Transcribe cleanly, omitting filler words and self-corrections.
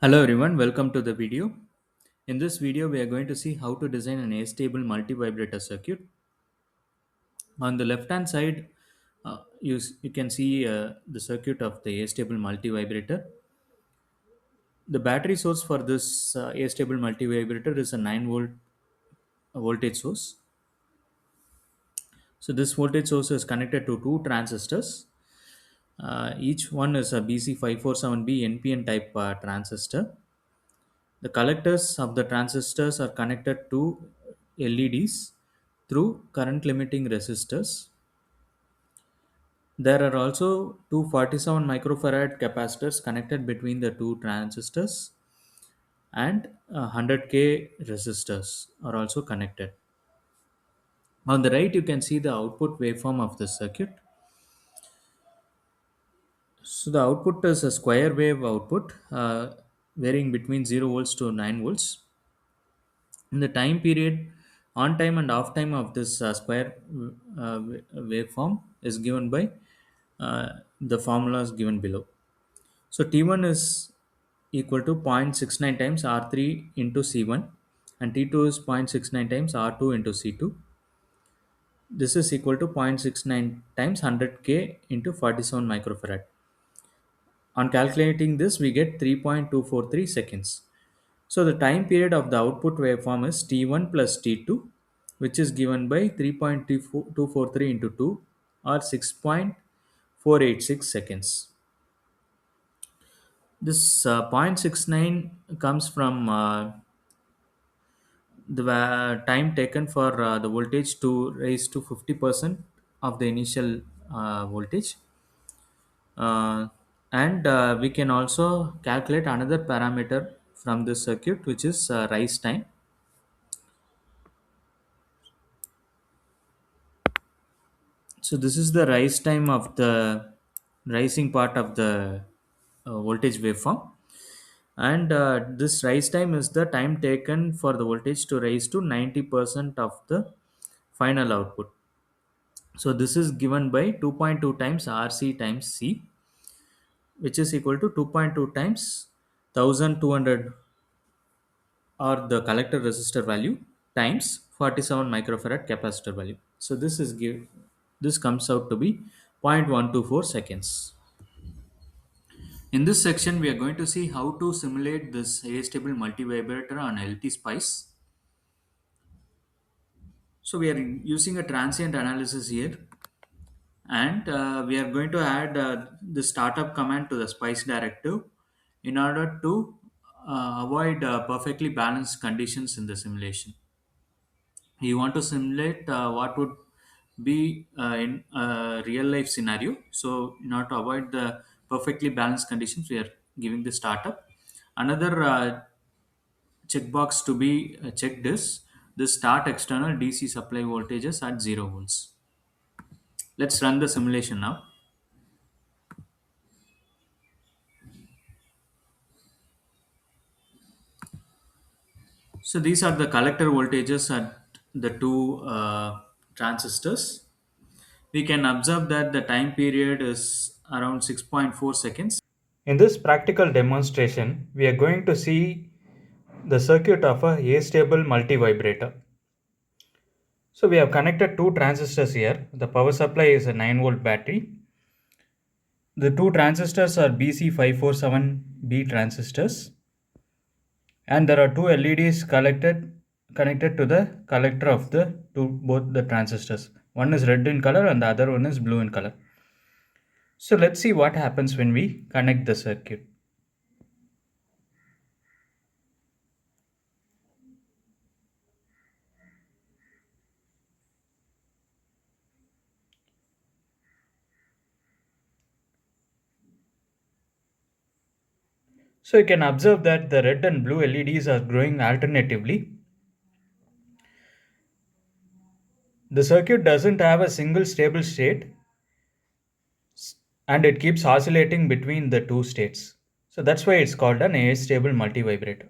Hello everyone, welcome to the video. In this video, we are going to see how to design an astable multivibrator circuit. On the left hand side, you can see the circuit of the astable multivibrator. The battery source for this astable multivibrator is a 9 volt voltage source. So this voltage source is connected to two transistors. Each one is a BC547B NPN type transistor. The collectors of the transistors are connected to LEDs through current limiting resistors. There are also two 47 microfarad capacitors connected between the two transistors, and 100K resistors are also connected. On the right, you can see the output waveform of the circuit. So the output is a square wave output varying between 0 volts to 9 volts. In the time period, on time and off time of this square waveform is given by the formulas given below. So T1 is equal to 0.69 times R3 into C1, and T2 is 0.69 times R2 into C2. This is equal to 0.69 times 100K into 47 microfarad. On calculating this, we get 3.243 seconds. So the time period of the output waveform is T1 plus T2, which is given by 3.243 into 2, or 6.486 seconds. This 0.69 comes from the time taken for the voltage to raise to 50% of the initial voltage. Uh, and we can also calculate another parameter from this circuit, which is rise time. So this is the rise time of the rising part of the voltage waveform, and this rise time is the time taken for the voltage to rise to 90% of the final output. So this is given by 2.2 times RC times C, which is equal to 2.2 times 1200, or the collector resistor value, times 47 microfarad capacitor value. So this comes out to be 0.124 seconds. In this section, we are going to see how to simulate this astable multivibrator on LT Spice. So we are using a transient analysis here, and we are going to add the startup command to the Spice directive in order to avoid perfectly balanced conditions in the simulation. You want to simulate what would be in a real life scenario. So in order to avoid the perfectly balanced conditions, we are giving the startup. Another checkbox to be checked is the start external DC supply voltages at 0 volts. Let's run the simulation now. So these are the collector voltages at the two transistors. We can observe that the time period is around 6.4 seconds. In this practical demonstration, we are going to see the circuit of a astable multivibrator. So we have connected two transistors here. The power supply is a 9 volt battery. The two transistors are BC547B transistors, and there are two LEDs connected to the collector of the both the transistors. One is red in color and the other one is blue in color. So let's see what happens when we connect the circuit. So you can observe that the red and blue LEDs are glowing alternatively. The circuit doesn't have a single stable state, and it keeps oscillating between the two states. So that's why it's called an astable multivibrator.